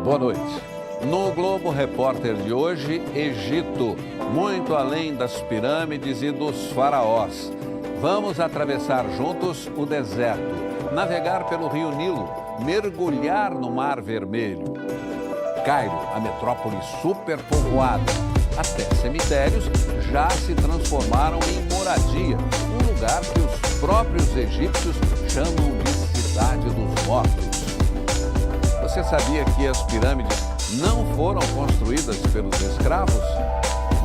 Boa noite. No Globo Repórter de hoje, Egito, muito além das pirâmides e dos faraós. Vamos atravessar juntos o deserto, navegar pelo Rio Nilo, mergulhar no Mar Vermelho. Cairo, a metrópole superpovoada. Até cemitérios já se transformaram em moradia, um lugar que os próprios egípcios chamam de Cidade dos Mortos. Você sabia que as pirâmides não foram construídas pelos escravos?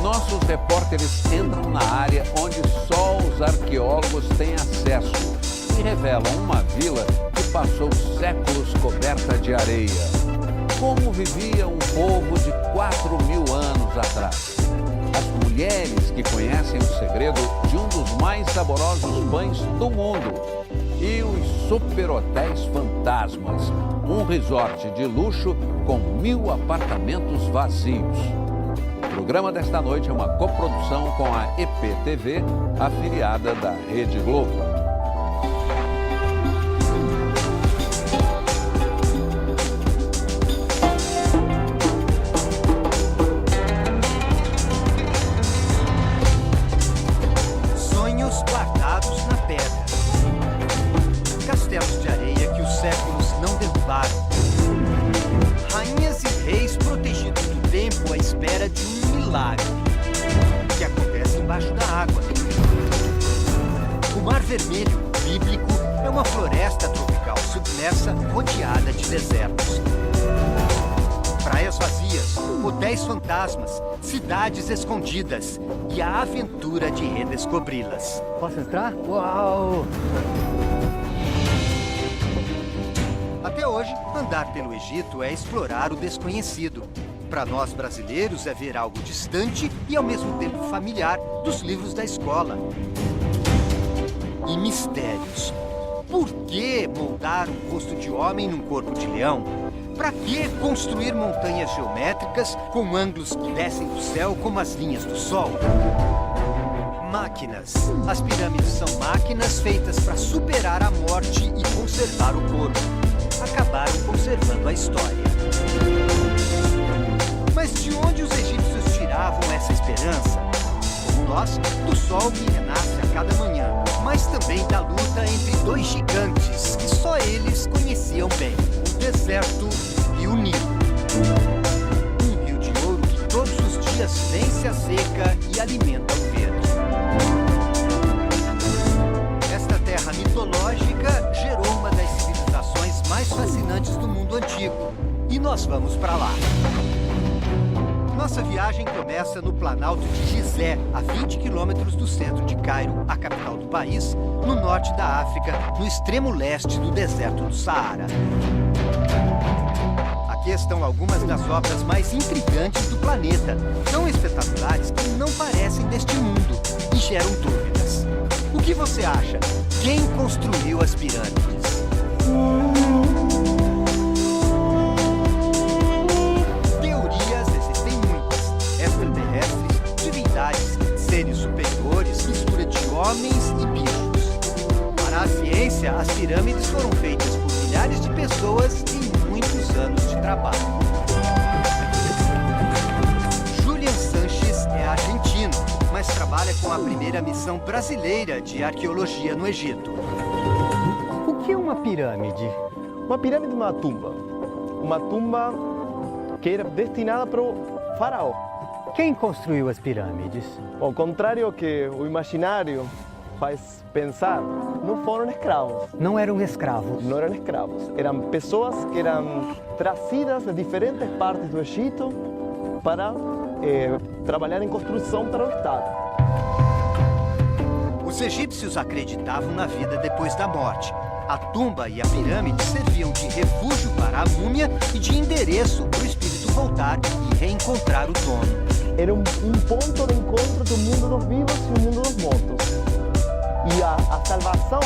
Nossos repórteres entram na área onde só os arqueólogos têm acesso e revelam uma vila que passou séculos coberta de areia. Como vivia um povo de 4.000 anos atrás? As mulheres que conhecem o segredo de um dos mais saborosos pães do mundo. E os superhotéis fantasmas, um resort de luxo com 1.000 apartamentos vazios. O programa desta noite é uma coprodução com a EPTV, afiliada da Rede Globo. Que acontece embaixo da água. O Mar Vermelho, bíblico, é uma floresta tropical submersa rodeada de desertos. Praias vazias, hotéis fantasmas, cidades escondidas e a aventura de redescobri-las. Posso entrar? Uau! Até hoje, andar pelo Egito é explorar o desconhecido. Para nós brasileiros é ver algo distante e ao mesmo tempo familiar dos livros da escola. E mistérios. Por que moldar um rosto de homem num corpo de leão? Para que construir montanhas geométricas com ângulos que descem do céu como as linhas do sol? Máquinas. As pirâmides são máquinas feitas para superar a morte e conservar o corpo. Acabaram conservando a história. Mas de onde os egípcios tiravam essa esperança? Como nós, do sol que renasce a cada manhã, mas também da luta entre dois gigantes que só eles conheciam bem, o deserto e o Nilo. Um rio de ouro que todos os dias vence a seca e alimenta o verde. Esta terra mitológica gerou uma das civilizações mais fascinantes do mundo antigo. E nós vamos para lá. Nossa viagem começa no Planalto de Gizé, a 20 quilômetros do centro de Cairo, a capital do país, no norte da África, no extremo leste do deserto do Saara. Aqui estão algumas das obras mais intrigantes do planeta, tão espetaculares que não parecem deste mundo e geram dúvidas. O que você acha? Quem construiu as pirâmides? Seres superiores, mistura de homens e bichos. Para a ciência, as pirâmides foram feitas por milhares de pessoas em muitos anos de trabalho. Julian Sanches é argentino, mas trabalha com a primeira missão brasileira de arqueologia no Egito. O que é uma pirâmide? Uma pirâmide é uma tumba. Uma tumba que era destinada para o faraó. Quem construiu as pirâmides? Ao contrário que o imaginário faz pensar, não foram escravos. Não eram escravos? Não eram escravos. Eram pessoas que eram trazidas de diferentes partes do Egito para trabalhar em construção para o Estado. Os egípcios acreditavam na vida depois da morte. A tumba e a pirâmide serviam de refúgio para a múmia e de endereço para o espírito voltar e reencontrar o dono. Era um ponto de encontro do mundo dos vivos e o mundo dos mortos. E a salvação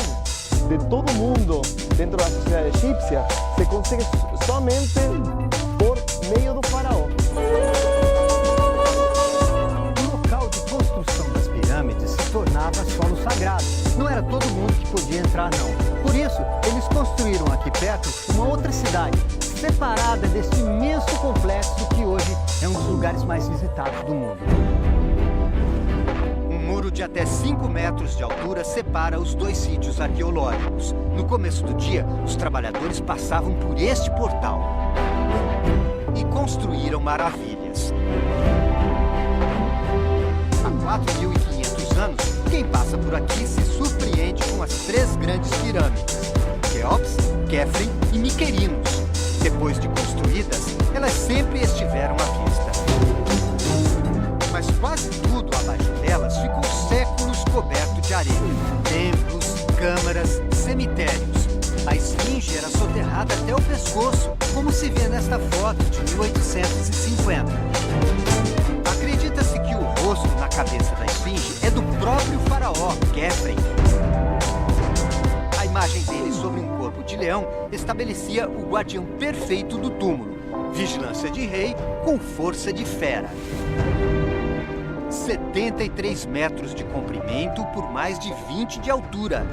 de todo mundo dentro da sociedade egípcia se consegue somente por meio do faraó. O local de construção das pirâmides se tornava solo sagrado. Não era todo mundo que podia entrar, não. Por isso, eles construíram aqui perto uma outra cidade, separada deste imenso é um dos lugares mais visitados do mundo. Um muro de até 5 metros de altura separa os dois sítios arqueológicos. No começo do dia, os trabalhadores passavam por este portal e construíram maravilhas. Há 4.500 anos, quem passa por aqui se surpreende com as 3 grandes pirâmides: Quéops, Khafre e Miquerinos. Depois de construídas, elas sempre estiveram à vista. Mas quase tudo abaixo delas ficou séculos coberto de areia. Templos, câmaras, cemitérios. A esfinge era soterrada até o pescoço, como se vê nesta foto de 1850. Acredita-se que o rosto na cabeça da esfinge é do próprio faraó, Khafre. A imagem dele sobre um corpo de leão estabelecia o guardião perfeito do túmulo. Vigilância de rei com força de fera. 73 metros de comprimento por mais de 20 de altura.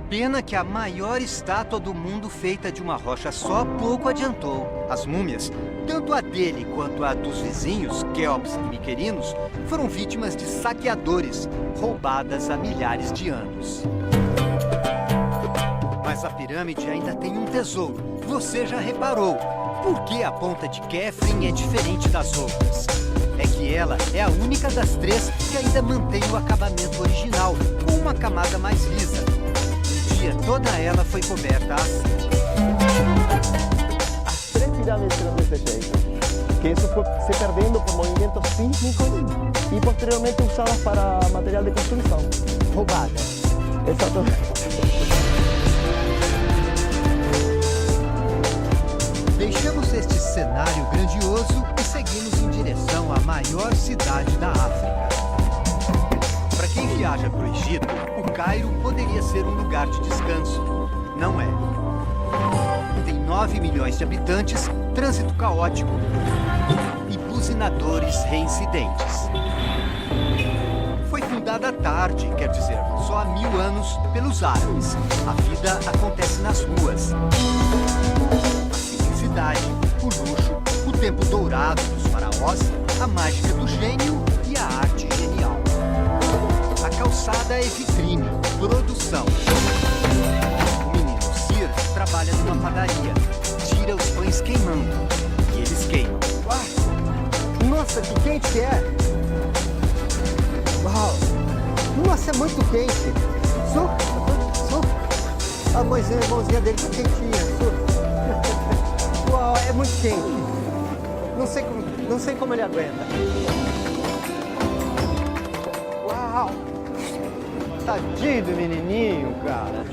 Pena que a maior estátua do mundo feita de uma rocha só pouco adiantou. As múmias, tanto a dele quanto a dos vizinhos, Quéops e Miquerinos, foram vítimas de saqueadores, roubadas há milhares de anos. Mas a pirâmide ainda tem um tesouro. Você já reparou? Por que a ponta de Khafre é diferente das outras? É que ela é a única das 3 que ainda mantém o acabamento original, com uma camada mais lisa. Um dia, toda ela foi coberta assim. As 3 pirâmides eram desse jeito, que isso foi se perdendo por movimentos sísmicos e posteriormente usadas para material de construção. Roubadas. Exatamente. Deixamos este cenário grandioso e seguimos em direção à maior cidade da África. Para quem viaja para o Egito, o Cairo poderia ser um lugar de descanso. Não é. Tem 9 milhões de habitantes, trânsito caótico e buzinadores reincidentes. Foi fundada tarde, quer dizer, só há 1000 anos, pelos árabes. A vida acontece nas ruas. O luxo, o tempo dourado dos faraós, a mágica do gênio e a arte genial. A calçada é vitrine, produção. O menino Sir trabalha numa padaria, tira os pães queimando. E eles queimam. Uau! Nossa, que quente que é! Uau! Nossa, é muito quente! A mãozinha dele tá quentinha. Uau, é muito quente. Não sei como ele aguenta. Uau! Tadinho do menininho, cara.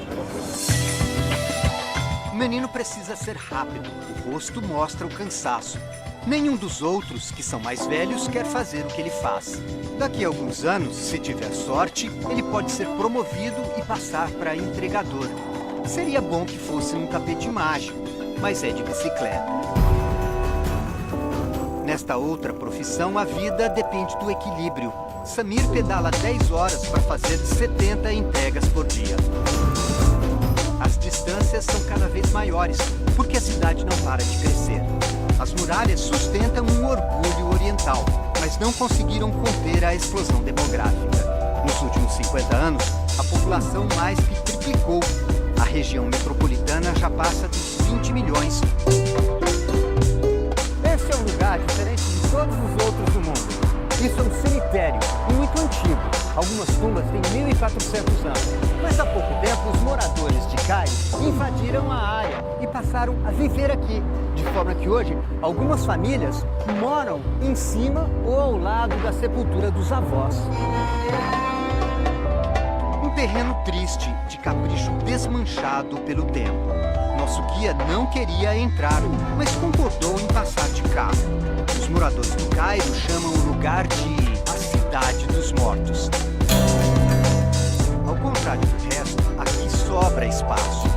O menino precisa ser rápido. O rosto mostra o cansaço. Nenhum dos outros, que são mais velhos, quer fazer o que ele faz. Daqui a alguns anos, se tiver sorte, ele pode ser promovido e passar para entregador. Seria bom que fosse um tapete mágico, mas é de bicicleta. Nesta outra profissão, a vida depende do equilíbrio. Samir pedala 10 horas para fazer 70 entregas por dia. As distâncias são cada vez maiores, porque a cidade não para de crescer. As muralhas sustentam um orgulho oriental, mas não conseguiram conter a explosão demográfica. Nos últimos 50 anos, a população mais que triplicou. A região metropolitana já passa dos 20 milhões. Esse é um lugar diferente de todos os outros do mundo. Isso é um cemitério e muito antigo. Algumas tumbas têm 1.400 anos. Mas há pouco tempo, os moradores de Cairo invadiram a área e passaram a viver aqui. De forma que hoje, algumas famílias moram em cima ou ao lado da sepultura dos avós. Um terreno triste, de capricho desmanchado pelo tempo. Nosso guia não queria entrar, mas concordou em passar de carro. Os moradores do Cairo chamam o lugar de a Cidade dos Mortos. Ao contrário do resto, aqui sobra espaço.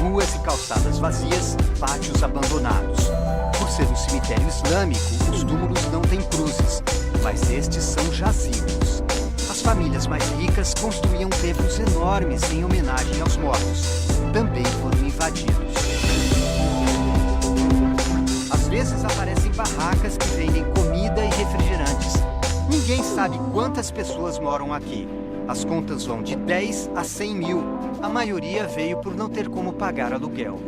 Ruas e calçadas vazias, pátios abandonados. Por ser um cemitério islâmico, os túmulos não têm cruzes, mas estes são jazigos. As famílias mais ricas construíam templos enormes em homenagem aos mortos. Também foram invadidos. Às vezes aparecem barracas que vendem comida Ninguém sabe quantas pessoas moram aqui. As contas vão de 10 a 100 mil. A maioria veio por não ter como pagar aluguel.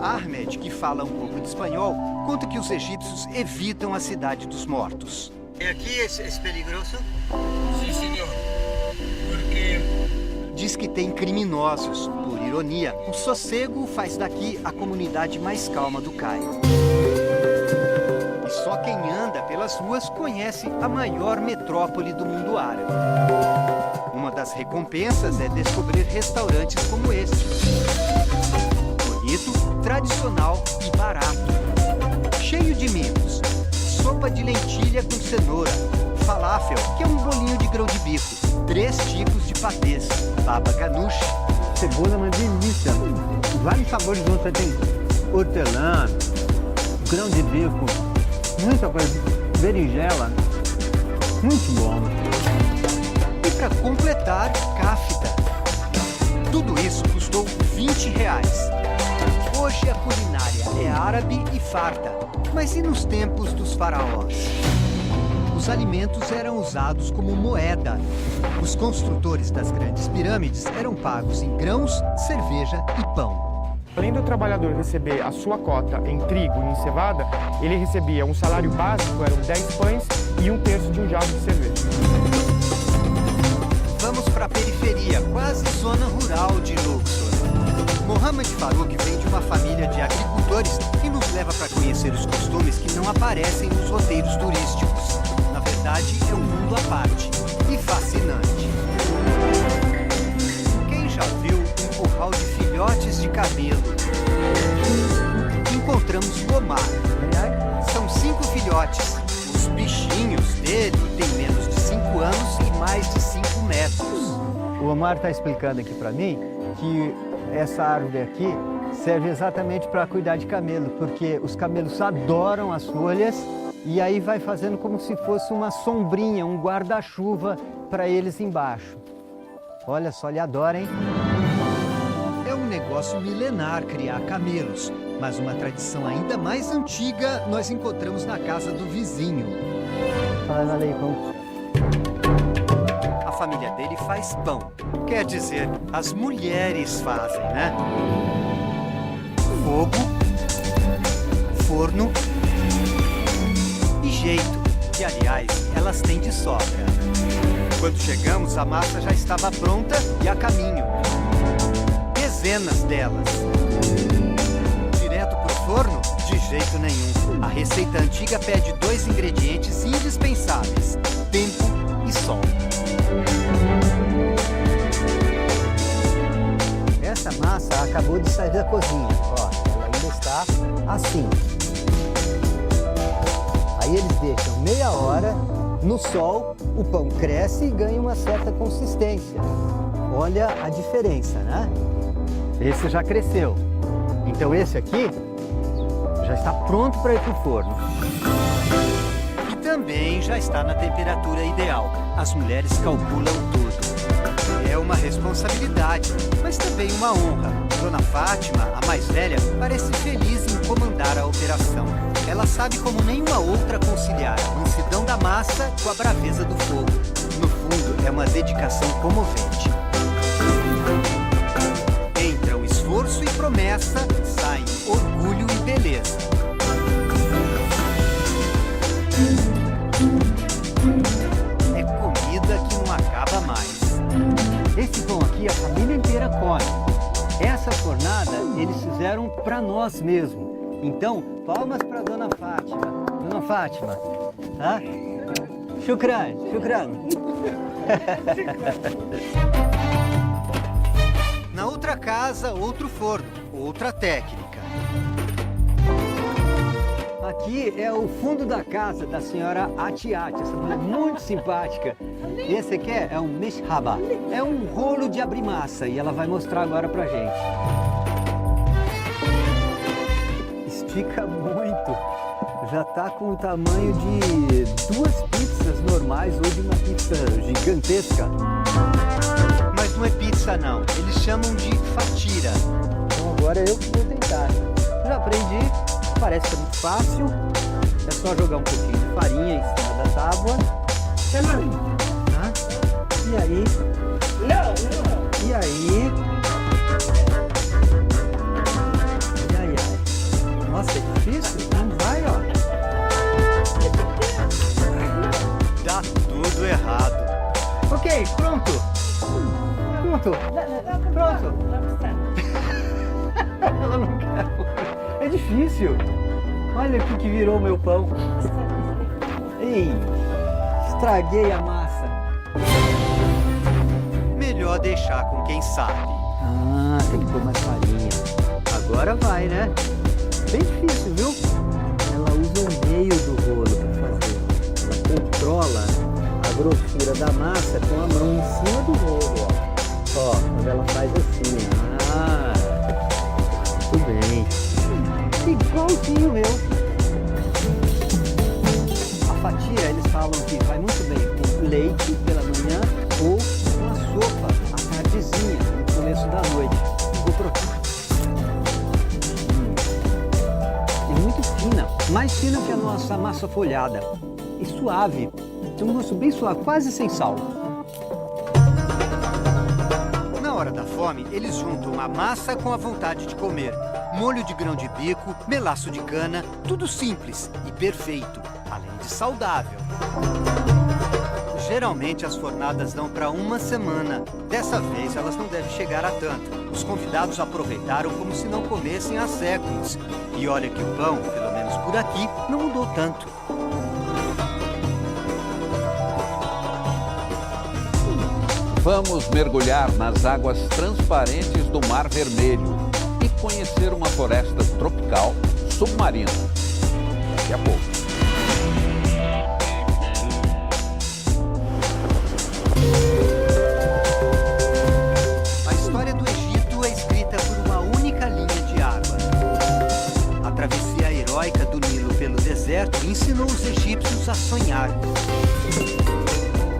Ahmed, que fala um pouco de espanhol, conta que os egípcios evitam a cidade dos mortos. Aqui é perigoso? Sí, señor. Porque Diz que tem criminosos. Por ironia, o sossego faz daqui a comunidade mais calma do Cairo. E só quem anda pelas ruas conhece a maior metrópole do mundo árabe. Uma das recompensas é descobrir restaurantes como este. Bonito, tradicional e barato. Cheio de mimos. Sopa de lentilha com cenoura. Falafel, que é um bolinho de grão de bico. 3 tipos de patês. Baba ganoush. Cebola é uma delícia. Vários sabores você tem hortelã, grão de bico, muita coisa, berinjela. Muito bom. E para completar, kafta. Tudo isso custou R$20. Hoje a culinária é árabe e farta. Mas e nos tempos dos faraós? Os alimentos eram usados como moeda. Os construtores das grandes pirâmides eram pagos em grãos, cerveja e pão. Além do trabalhador receber a sua cota em trigo e em cevada, ele recebia um salário básico, eram 10 pães e 1/3 de um jarro de cerveja. Vamos para a periferia, quase zona rural de Luxor. Mohamed Farouk vem de uma família de agricultores e nos leva para conhecer os costumes que não aparecem nos roteiros turísticos. Na verdade, é um mundo à parte e fascinante. Quem já viu um curral de filhotes de camelo? Encontramos o Omar. São 5 filhotes. Os bichinhos dele têm menos de 5 anos e mais de 5 metros. O Omar está explicando aqui para mim que essa árvore aqui serve exatamente para cuidar de camelo, porque os camelos adoram as folhas e aí vai fazendo como se fosse uma sombrinha, um guarda-chuva para eles embaixo. Olha só, ele adora, hein? É um negócio milenar criar camelos, mas uma tradição ainda mais antiga nós encontramos na casa do vizinho. Fala ali, como... A família dele faz pão. Quer dizer, as mulheres fazem, né? Fogo, forno e jeito, que aliás elas têm de sobra. Quando chegamos, a massa já estava pronta e a caminho. Dezenas delas. Direto pro forno? De jeito nenhum. A receita antiga pede 2 ingredientes indispensáveis: tempo e sol. Essa massa acabou de sair da cozinha, ó, ela ainda está assim. Aí eles deixam meia hora no sol, o pão cresce e ganha uma certa consistência. Olha a diferença, né? Esse já cresceu. Então esse aqui já está pronto para ir para o forno. E também já está na temperatura ideal. As mulheres calculam tudo. É uma responsabilidade, mas também uma honra. Dona Fátima, a mais velha, parece feliz em comandar a operação. Ela sabe como nenhuma outra conciliar a mansidão da massa com a braveza do fogo. No fundo, é uma dedicação comovente. Entram esforço e promessa, saem orgulho e beleza. É comida que não acaba mais. Esse pão aqui a família inteira come. Essa fornada eles fizeram para nós mesmos. Então, palmas para Dona Fátima. Dona Fátima, tá? Shukran, shukran. Na outra casa, outro forno, outra técnica. Aqui é o fundo da casa da senhora Atiati, essa mulher muito simpática. E esse aqui é um mishaba, é um rolo de abrir massa e ela vai mostrar agora pra gente. Estica muito, já tá com o tamanho de 2 pizzas normais ou de uma pizza gigantesca. Mas não é pizza não, eles chamam de fatira. Então agora eu que vou tentar. Já aprendi, parece que é muito fácil, é só jogar um pouquinho farinha em cima da tábua. Tá? E aí? E aí? Ai. Nossa, é difícil? Não vai, ó. Dá tudo errado. Ok, pronto. Ela não quer. É difícil. Olha o que virou meu pão. Ei, estraguei a massa. Melhor deixar com quem sabe. Ah, tem que pôr mais farinha. Agora vai, né? Bem difícil, viu? Ela usa o meio do rolo para fazer. Ela controla a grossura da massa com a mão em cima do rolo, ó. Ó, quando ela faz assim, ah, muito bem. Igualzinho meu. A fatia, eles falam que vai muito bem com leite pela manhã ou uma sopa à tardezinha, no começo da noite. Vou provar. É muito fina, mais fina que a nossa massa folhada. E suave. Tem um gosto bem suave, quase sem sal. Na hora da fome, eles juntam a massa com a vontade de comer. Molho de grão de bico, melaço de cana, tudo simples e perfeito, além de saudável. Geralmente as fornadas dão para uma semana. Dessa vez elas não devem chegar a tanto. Os convidados aproveitaram como se não comessem há séculos. E olha que o pão, pelo menos por aqui, não mudou tanto. Vamos mergulhar nas águas transparentes do Mar Vermelho e conhecer uma floresta tropical submarina. Daqui a pouco. A história do Egito é escrita por uma única linha de água. A travessia heróica do Nilo pelo deserto ensinou os egípcios a sonhar.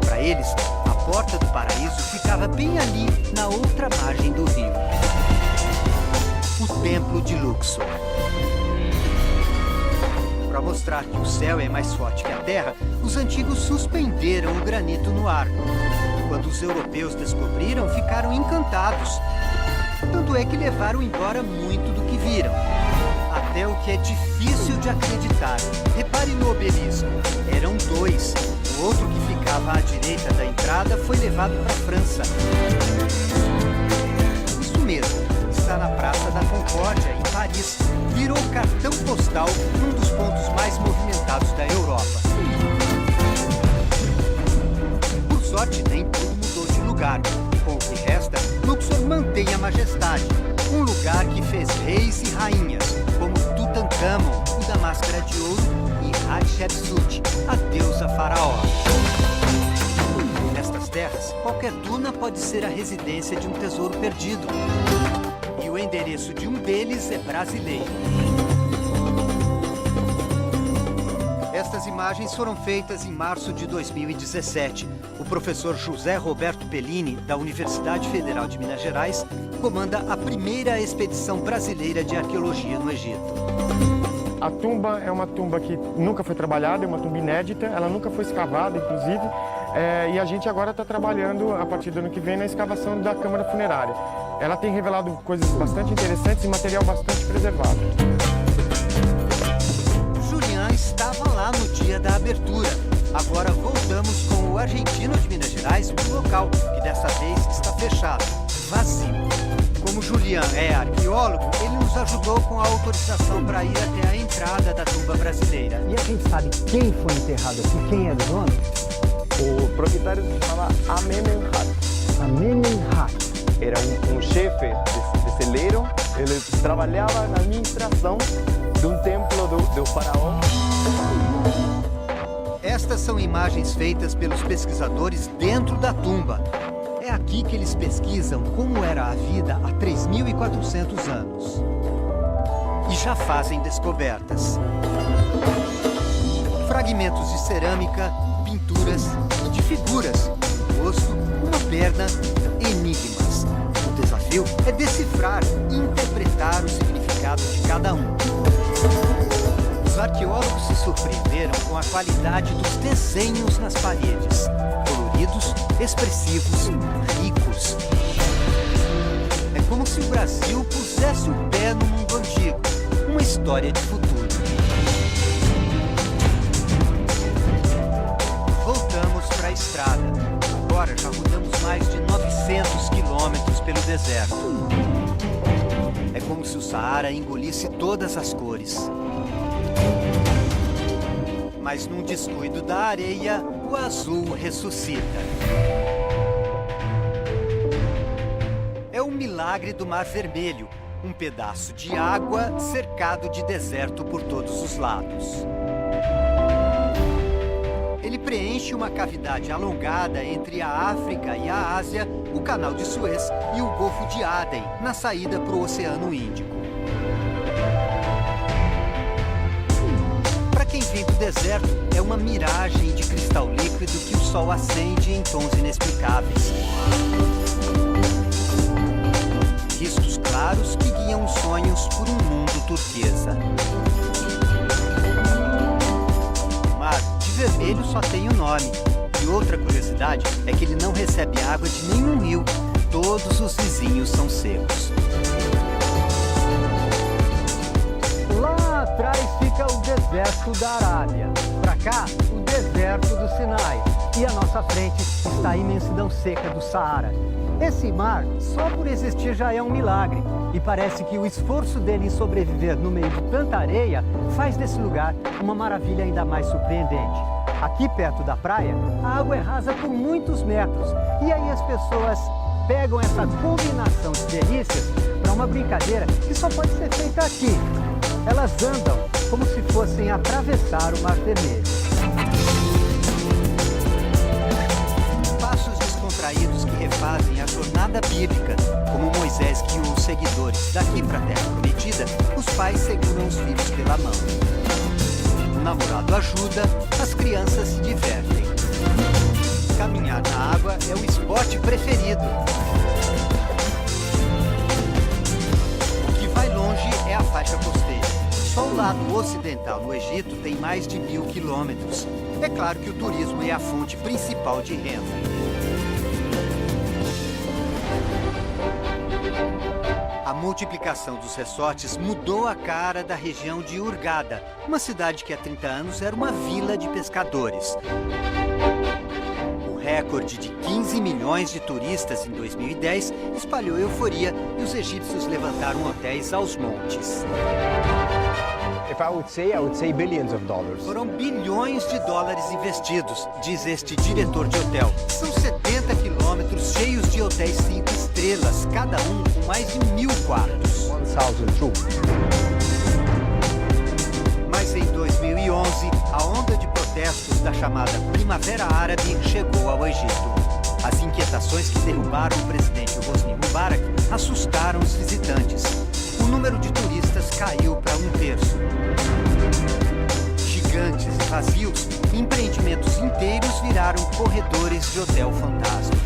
Para eles, a porta do paraíso ficava bem ali, na outra margem do rio. O Templo de Luxor. Para mostrar que o céu é mais forte que a terra, os antigos suspenderam o granito no ar. Quando os europeus descobriram, ficaram encantados. Tanto é que levaram embora muito do que viram. Até o que é difícil de acreditar. Repare no obelisco. Eram dois. O outro, que ficava à direita da entrada, foi levado para a França. Isso mesmo, está na Praça da Concórdia, em Paris. Virou cartão postal num dos pontos mais movimentados da Europa. Por sorte, nem tudo mudou de lugar. Com o que resta, Luxor mantém a majestade. Um lugar que fez reis e rainhas, como Tutankhamon, o da Máscara de Ouro, e Hatshepsut, a deusa faraó. Nestas terras, qualquer duna pode ser a residência de um tesouro perdido. E o endereço de um deles é brasileiro. Estas imagens foram feitas em março de 2017. O professor José Roberto Pellini, da Universidade Federal de Minas Gerais, comanda a primeira expedição brasileira de arqueologia no Egito. A tumba é uma tumba que nunca foi trabalhada, é uma tumba inédita, ela nunca foi escavada, inclusive, e a gente agora está trabalhando, a partir do ano que vem, na escavação da Câmara Funerária. Ela tem revelado coisas bastante interessantes e material bastante preservado. Julian estava lá no dia da abertura. Agora voltamos com o argentino de Minas Gerais para o local, que dessa vez está fechado, vazio. Como Julian é arqueólogo, ele nos ajudou com a autorização para ir até a entrada da tumba brasileira. E a gente sabe quem foi enterrado aqui? Quem era o dono? O proprietário se chamava Amenemhat. Amenemhat. Era um chefe de celeiro. Ele trabalhava na administração de um templo do faraó. Estas são imagens feitas pelos pesquisadores dentro da tumba. É aqui que eles pesquisam como era a vida há 3.400 anos. E já fazem descobertas. Fragmentos de cerâmica, pinturas e de figuras. Um rosto, uma perna, enigmas. O desafio é decifrar e interpretar o significado de cada um. Os arqueólogos se surpreenderam com a qualidade dos desenhos nas paredes. Coloridos, expressivos, ricos. É como se o Brasil pusesse o pé no mundo antigo. Uma história de futuro. Voltamos para a estrada. Agora já rodamos mais de 900 quilômetros pelo deserto. É como se o Saara engolisse todas as cores. Mas num descuido da areia, o azul ressuscita. É o milagre do Mar Vermelho, um pedaço de água cercado de deserto por todos os lados. Ele preenche uma cavidade alongada entre a África e a Ásia, o Canal de Suez e o Golfo de Aden, na saída para o Oceano Índico. Para quem vem do deserto, é uma miragem de cristal líquido que o sol acende em tons inexplicáveis. Riscos claros que guiam os sonhos por um mundo turquesa. O mar de vermelho só tem o nome. E outra curiosidade é que ele não recebe água de nenhum rio. Todos os vizinhos são secos. Lá atrás fica o deserto da Arábia. Para cá, o deserto do Sinai. E à nossa frente está a imensidão seca do Saara. Esse mar, só por existir, já é um milagre. E parece que o esforço dele em sobreviver no meio de tanta areia faz desse lugar uma maravilha ainda mais surpreendente. Aqui perto da praia, a água é rasa por muitos metros. E aí as pessoas pegam essa combinação de delícias para uma brincadeira que só pode ser feita aqui. Elas andam como se fossem atravessar o Mar Vermelho. Passos descontraídos que refazem a jornada bíblica, como Moisés guiou os seguidores daqui para a Terra Prometida, os pais seguram os filhos pela mão. O namorado ajuda, as crianças se divertem. Caminhar na água é o esporte preferido. O que vai longe é a faixa costeira. Só o lado ocidental no Egito tem mais de 1000 quilômetros. É claro que o turismo é a fonte principal de renda. A multiplicação dos resorts mudou a cara da região de Hurghada, uma cidade que há 30 anos era uma vila de pescadores. O recorde de 15 milhões de turistas em 2010 espalhou euforia e os egípcios levantaram hotéis aos montes. I would say billions of dollars. Foram bilhões de dólares investidos, diz este diretor de hotel. São 70 quilômetros cheios de hotéis 5 estrelas, cada um com mais de 1000 quartos. 1,002. Mas em 2011, a onda de protestos da chamada Primavera Árabe chegou ao Egito. As inquietações que derrubaram o presidente Hosni Mubarak assustaram os visitantes. O número de turistas caiu para 1/3. Gigantes e vazios, empreendimentos inteiros viraram corredores de hotel fantasma.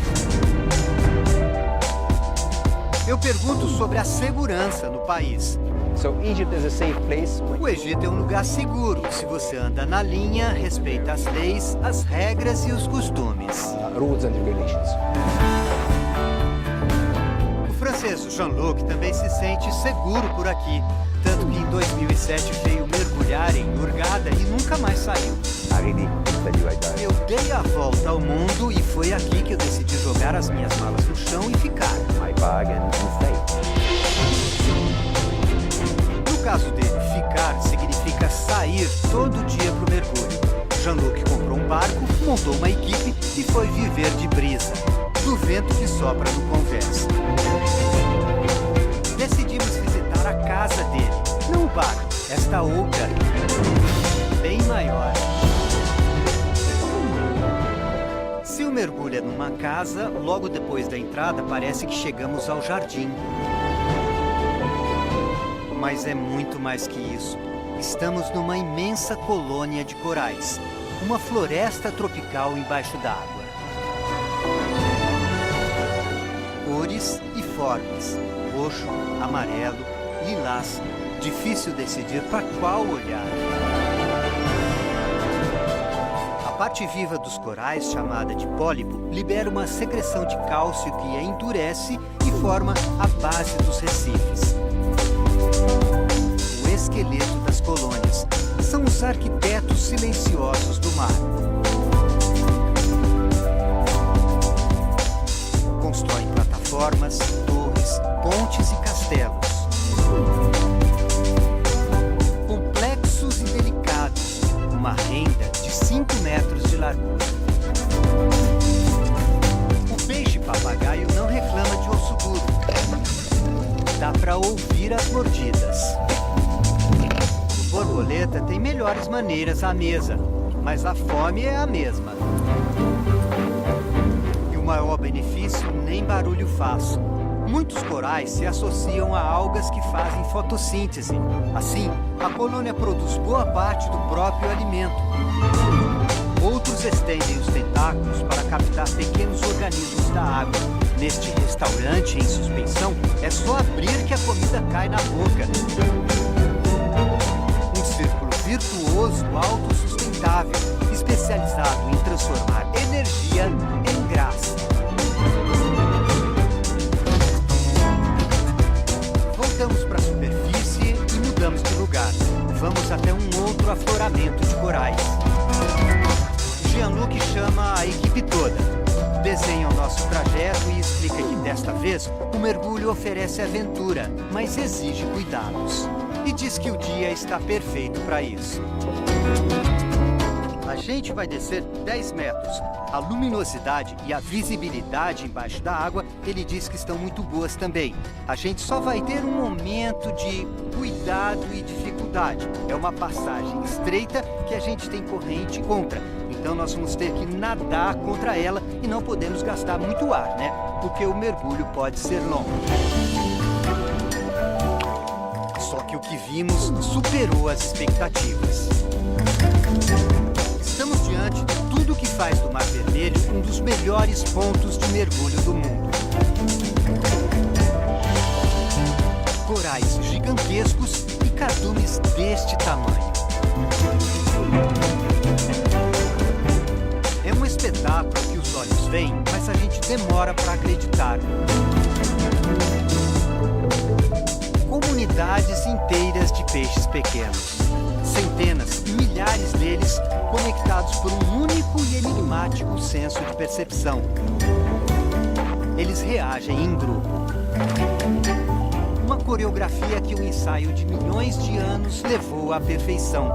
Eu pergunto sobre a segurança no país. So Egypt is a safe place. O Egito é um lugar seguro. Se você anda na linha, respeita as leis, as regras e os costumes. Rules and regulations. O francês Jean-Luc também se sente seguro por aqui. Tanto que em 2007 veio mergulhar em Hurghada e nunca mais saiu. Eu dei a volta ao mundo e foi aqui que eu decidi jogar as minhas malas no chão e ficar. No caso dele, ficar significa sair todo dia pro mergulho. Jean-Luc comprou um barco, montou uma equipe e foi viver de brisa, do vento que sopra no convés. Decidimos visitar a casa dele, não o barco, esta outra, bem maior. Se o mergulho é numa casa, logo depois da entrada parece que chegamos ao jardim. Mas é muito mais que isso. Estamos numa imensa colônia de corais, uma floresta tropical embaixo d'água. Cores e formas, roxo, amarelo, lilás, difícil decidir para qual olhar. parte viva dos corais, chamada de pólipo, libera uma secreção de cálcio que a endurece e forma a base dos recifes. O esqueleto das colônias são os arquitetos silenciosos do mar. Constroem plataformas, torres, pontes e castelos. Complexos e delicados, uma renda de 5 metros de largura. O peixe-papagaio não reclama de osso duro. Dá para ouvir as mordidas. O borboleta tem melhores maneiras à mesa, mas a fome é a mesma. E o maior benefício nem barulho faz. Muitos corais se associam a algas que fazem fotossíntese. Assim, a colônia produz boa parte do próprio alimento. Outros estendem os tentáculos para captar pequenos organismos da água. Neste restaurante em suspensão, é só abrir que a comida cai na boca. Um círculo virtuoso, autossustentável, especializado em transformar energia em graça. Voltamos para a superfície e mudamos de lugar. Vamos até um outro afloramento de corais. Jean-Luc chama a equipe toda. Desenha o nosso trajeto e explica que desta vez o mergulho oferece aventura, mas exige cuidados. E diz que o dia está perfeito para isso. A gente vai descer 10 metros. A luminosidade e a visibilidade embaixo da água, ele diz que estão muito boas também. A gente só vai ter um momento de cuidado e dificuldade. É uma passagem estreita que a gente tem corrente contra. Então nós vamos ter que nadar contra ela e não podemos gastar muito ar, né? Porque o mergulho pode ser longo. Só que o que vimos superou as expectativas. Estamos diante de tudo que faz do Mar Vermelho um dos melhores pontos de mergulho do mundo. Corais gigantescos e cardumes deste tamanho. É um espetáculo que os olhos veem, mas a gente demora para acreditar. Comunidades inteiras de peixes pequenos. Centenas e milhares deles conectados por um único e enigmático senso de percepção. Eles reagem em grupo. Uma coreografia que o ensaio de milhões de anos levou à perfeição.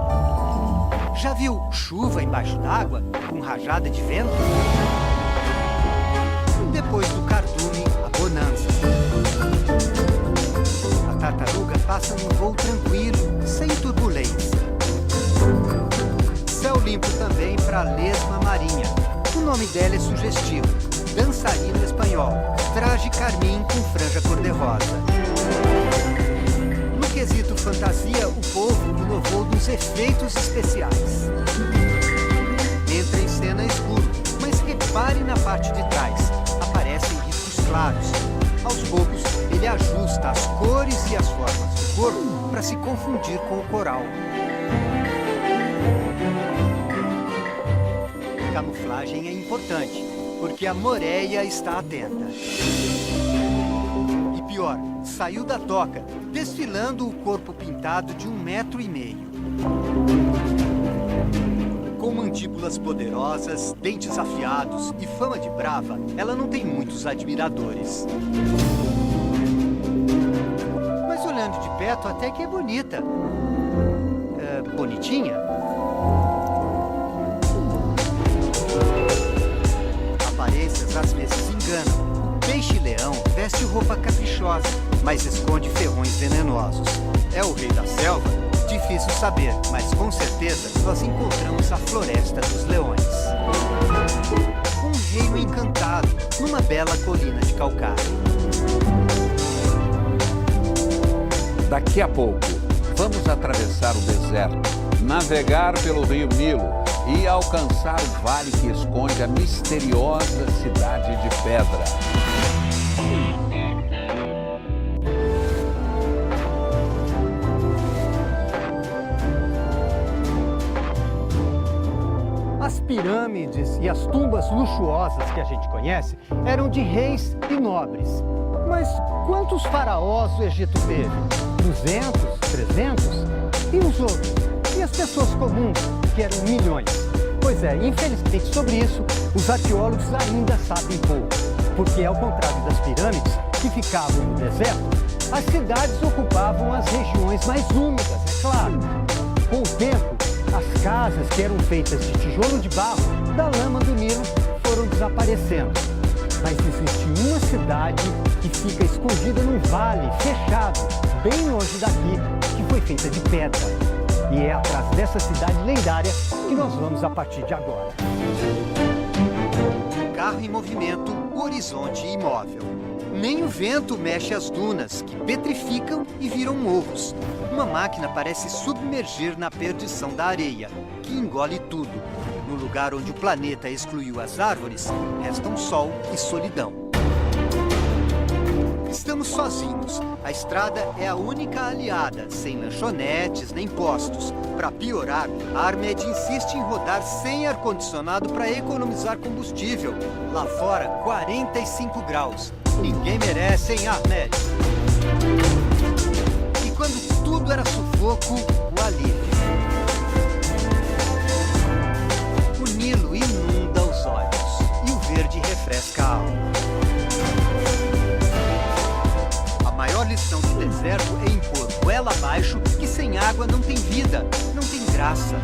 Já viu chuva embaixo d'água, com rajada de vento? Depois do cardume, a bonança. A tartaruga passa num voo tranquilo, sem turbulência. Céu limpo também para a lesma marinha. O nome dela é sugestivo. Dançarina espanhol. Traje carmim com franja cor-de-rosa. No quesito fantasia, o povo inovou dos efeitos especiais. Entra em cena escuro, mas repare na parte de trás. Aparecem riscos claros. Aos poucos, ele ajusta as cores e as formas do corpo para se confundir com o coral. Camuflagem é importante, porque a moreia está atenta. E pior, saiu da toca, desfilando o corpo pintado de 1,5 metros. Com mandíbulas poderosas, dentes afiados e fama de brava, ela não tem muitos admiradores. Mas olhando de perto, até que é bonita. Bonitinha? Aparências às vezes enganam. O peixe-leão veste roupa caprichosa, mas esconde ferrões venenosos. É o rei da selva? Difícil saber, mas com certeza nós encontramos a floresta dos leões. Um reino encantado, numa bela colina de calcário. Daqui a pouco, vamos atravessar o deserto, navegar pelo rio Nilo e alcançar o vale que esconde a misteriosa cidade de pedra. A As pirâmides e as tumbas luxuosas que a gente conhece eram de reis e nobres. Mas quantos faraós o Egito teve? 200? 300? E os outros? E as pessoas comuns, que eram milhões? Pois é, infelizmente sobre isso, os arqueólogos ainda sabem pouco. Porque ao contrário das pirâmides, que ficavam no deserto, as cidades ocupavam as regiões mais úmidas, é claro. Com o tempo, as casas que eram feitas de tijolo de barro da lama do Nilo foram desaparecendo. Mas existe uma cidade que fica escondida num vale fechado, bem longe daqui, que foi feita de pedra. E é atrás dessa cidade lendária que nós vamos a partir de agora. Carro em movimento, o horizonte imóvel. Nem o vento mexe as dunas, que petrificam e viram morros. Uma máquina parece submergir na perdição da areia, que engole tudo. No lugar onde o planeta excluiu as árvores, restam sol e solidão. Estamos sozinhos. A estrada é a única aliada, sem lanchonetes nem postos. Para piorar, a Armed insiste em rodar sem ar-condicionado para economizar combustível. Lá fora, 45 graus. Ninguém merece, hein, Armed? E quando tudo era sufoco, o alívio. O Nilo inunda os olhos e o verde refresca a alma. A maior lição do deserto é impor goela abaixo que sem água não tem vida, não tem graça.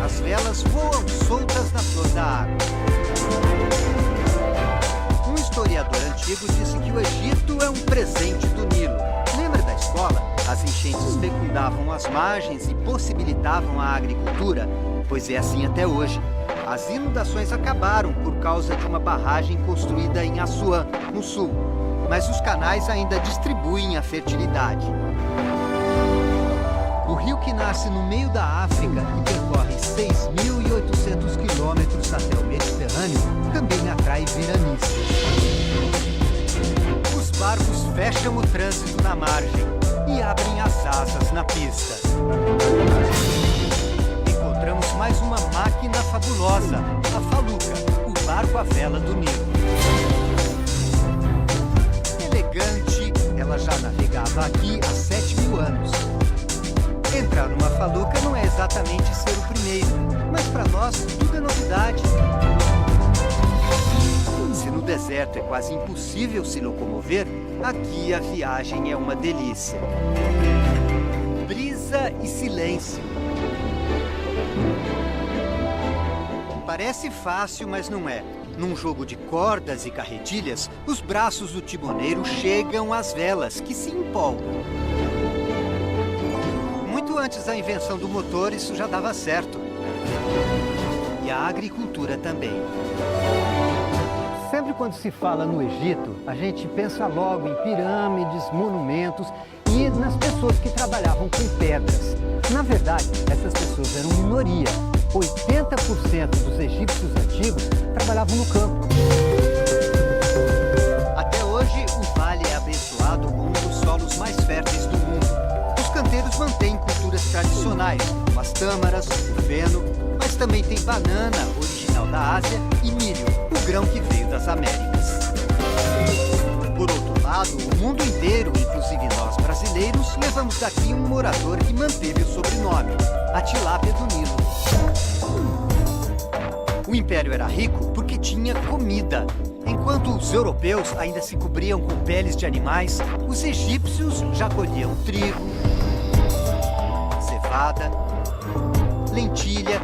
As velas voam soltas na flor da água. Um historiador antigo disse que o Egito é um presente do Nilo. Lembra da escola? As enchentes fecundavam as margens e possibilitavam a agricultura? Pois é assim até hoje. As inundações acabaram por causa de uma barragem construída em Assuã, no sul. Mas os canais ainda distribuem a fertilidade. O rio que nasce no meio da África e percorre 6.800 quilômetros até o Mediterrâneo também atrai veranistas. Os barcos fecham o trânsito na margem e abrem as asas na pista. Encontramos mais uma máquina fabulosa, a Faluca, o barco à vela do Nilo. Elegante, ela já navegava aqui há 7.000 anos. Entrar numa Faluca não é exatamente ser o primeiro, mas para nós tudo é novidade. Se no deserto é quase impossível se locomover, aqui a viagem é uma delícia. Brisa e silêncio. Parece fácil, mas não é. Num jogo de cordas e carretilhas, os braços do timoneiro chegam às velas, que se empolgam. Muito antes da invenção do motor, isso já dava certo. E a agricultura também. Sempre quando se fala no Egito, a gente pensa logo em pirâmides, monumentos e nas pessoas que trabalhavam com pedras. Na verdade, essas pessoas eram minoria. 80% dos egípcios antigos trabalhavam no campo. Até hoje, o vale é abençoado com um dos solos mais férteis do mundo. Os canteiros mantêm culturas tradicionais, como as tâmaras, o feno, mas também tem banana, original da Ásia, e milho, o grão que veio das Américas. Por outro lado, o mundo inteiro, inclusive nós brasileiros, levamos daqui um morador que manteve o sobrenome, a tilápia do Nilo. O império era rico porque tinha comida. Enquanto os europeus ainda se cobriam com peles de animais, os egípcios já colhiam trigo, cevada, lentilha,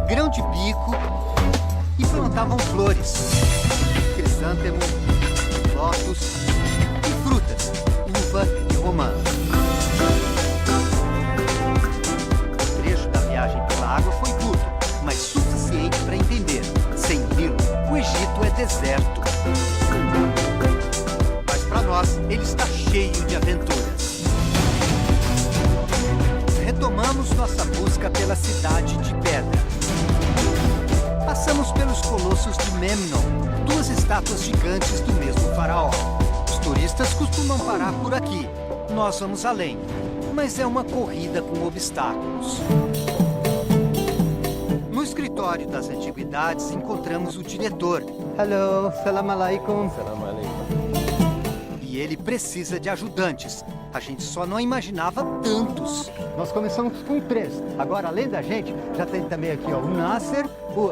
grão de bico e plantavam flores, crisântemo, lótus e frutas, uva e romã. O trecho da viagem pela água foi curto, mas suficiente para entender. Sem Nilo, o Egito é deserto. Mas para nós, ele está cheio de aventuras. Retomamos nossa busca pela cidade de pedra. Passamos pelos colossos de Memnon, duas estátuas gigantes do mesmo faraó. Os turistas costumam parar por aqui. Nós vamos além, mas é uma corrida com obstáculos. No escritório das antiguidades encontramos o diretor. Hello, salam alaikum. E ele precisa de ajudantes. A gente só não imaginava tantos. Nós começamos com 3. Agora, além da gente, já tem também aqui ó, o Nasser, o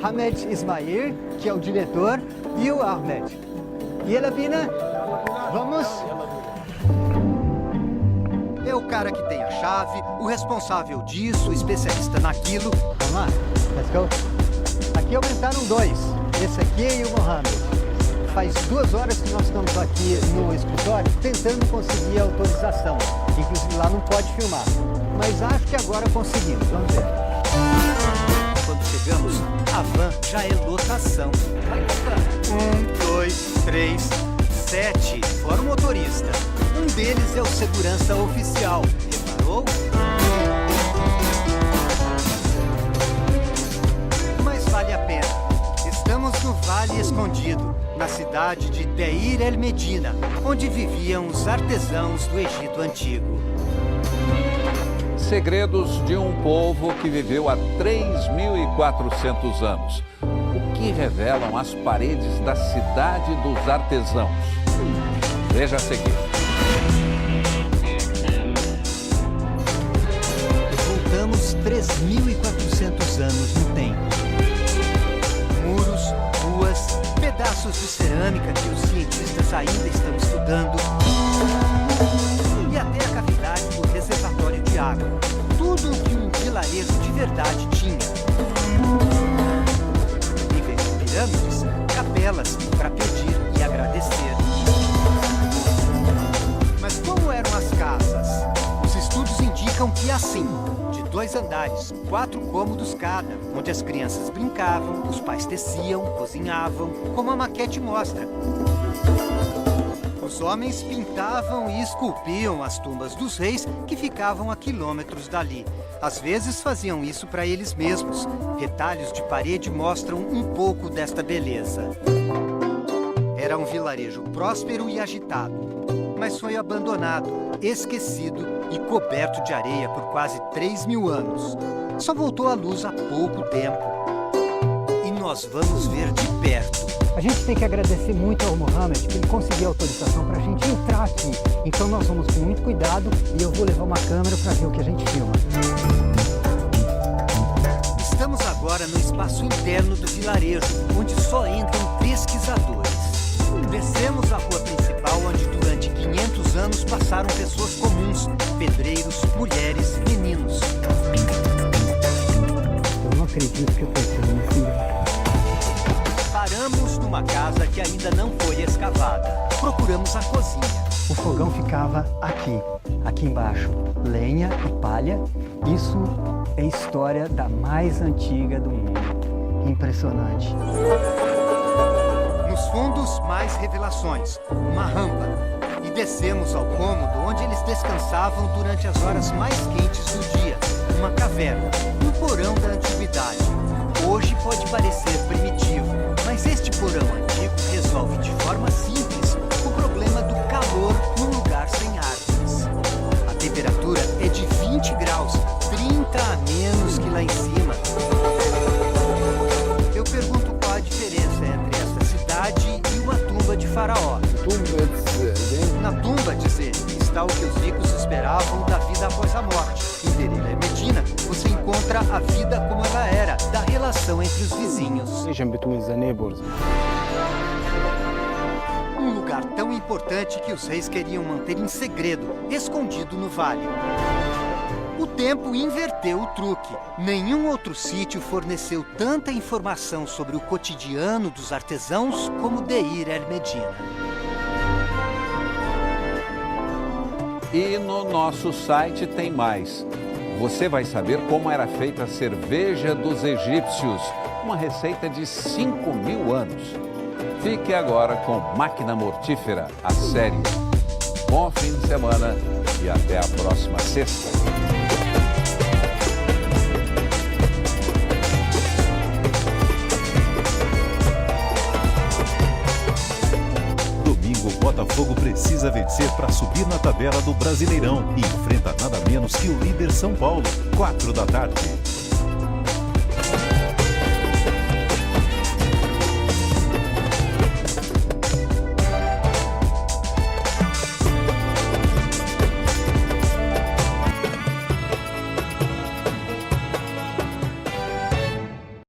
Hamed Ismail, que é o diretor, e o Ahmed. E ela, Bina, vamos... É o cara que tem a chave, o responsável disso, o especialista naquilo. Vamos lá, let's go. Aqui aumentaram 2, esse aqui e o Mohamed. Faz 2 horas que nós estamos aqui no escritório tentando conseguir a autorização. Inclusive lá não pode filmar, mas acho que agora conseguimos, vamos ver. Quando chegamos, a van já é lotação. 1, 2, 3, 7, fora o motorista. Um deles é o segurança oficial. Reparou? Mas vale a pena. Estamos no Vale Escondido, na cidade de Deir el Medina, onde viviam os artesãos do Egito Antigo. Segredos de um povo que viveu há 3.400 anos. O que revelam as paredes da cidade dos artesãos? Veja a seguir. Voltamos 3.400 anos no tempo. Muros, ruas, pedaços de cerâmica que os cientistas ainda estão estudando. E até a cavidade do reservatório de água. Tudo o que um vilarejo de verdade tinha. Níveis de pirâmides, capelas para pedir e agradecer. Mas como eram as casas? Os estudos indicam que assim, de 2 andares, 4 cômodos cada, onde as crianças brincavam, os pais teciam, cozinhavam, como a maquete mostra. Os homens pintavam e esculpiam as tumbas dos reis que ficavam a quilômetros dali. Às vezes faziam isso para eles mesmos. Retalhos de parede mostram um pouco desta beleza. Era um vilarejo próspero e agitado, mas foi abandonado, esquecido e coberto de areia por quase 3.000 anos. Só voltou à luz há pouco tempo. E nós vamos ver de perto. A gente tem que agradecer muito ao Mohamed, que ele conseguiu autorização para a gente entrar aqui. Então nós vamos com muito cuidado e eu vou levar uma câmera para ver o que a gente filma. Estamos agora no espaço interno do vilarejo, onde só entram pesquisadores. Descemos a rua principal, onde durante 500 anos passaram pessoas comuns, pedreiros, mulheres, meninos. Eu não acredito que eu pensei no filho. Paramos numa casa que ainda não foi escavada. Procuramos a cozinha. O fogão ficava aqui embaixo. Lenha e palha. Isso é história da mais antiga do mundo. Impressionante. Nos fundos, mais revelações. Uma rampa. E descemos ao cômodo onde eles descansavam durante as horas mais quentes do dia. Uma caverna. Um porão da antiguidade. Hoje pode parecer primitivo, mas este porão antigo resolve de forma simples o problema do calor num lugar sem árvores. A temperatura é de 20 graus, 30 a menos que lá em cima. Eu pergunto qual a diferença entre esta cidade e uma tumba de faraó. Na tumba, diz ele, está o que os ricos esperavam da vida após a morte. Em Deir el Medina, você encontra a vida como ela era, da relação entre os vizinhos. Um lugar tão importante que os reis queriam manter em segredo, escondido no vale. O tempo inverteu o truque. Nenhum outro sítio forneceu tanta informação sobre o cotidiano dos artesãos como Deir el Medina. E no nosso site tem mais. Você vai saber como era feita a cerveja dos egípcios, uma receita de 5.000 anos. Fique agora com Máquina Mortífera, a série. Bom fim de semana e até a próxima sexta. Botafogo precisa vencer para subir na tabela do Brasileirão e enfrenta nada menos que o líder São Paulo, 4 da tarde.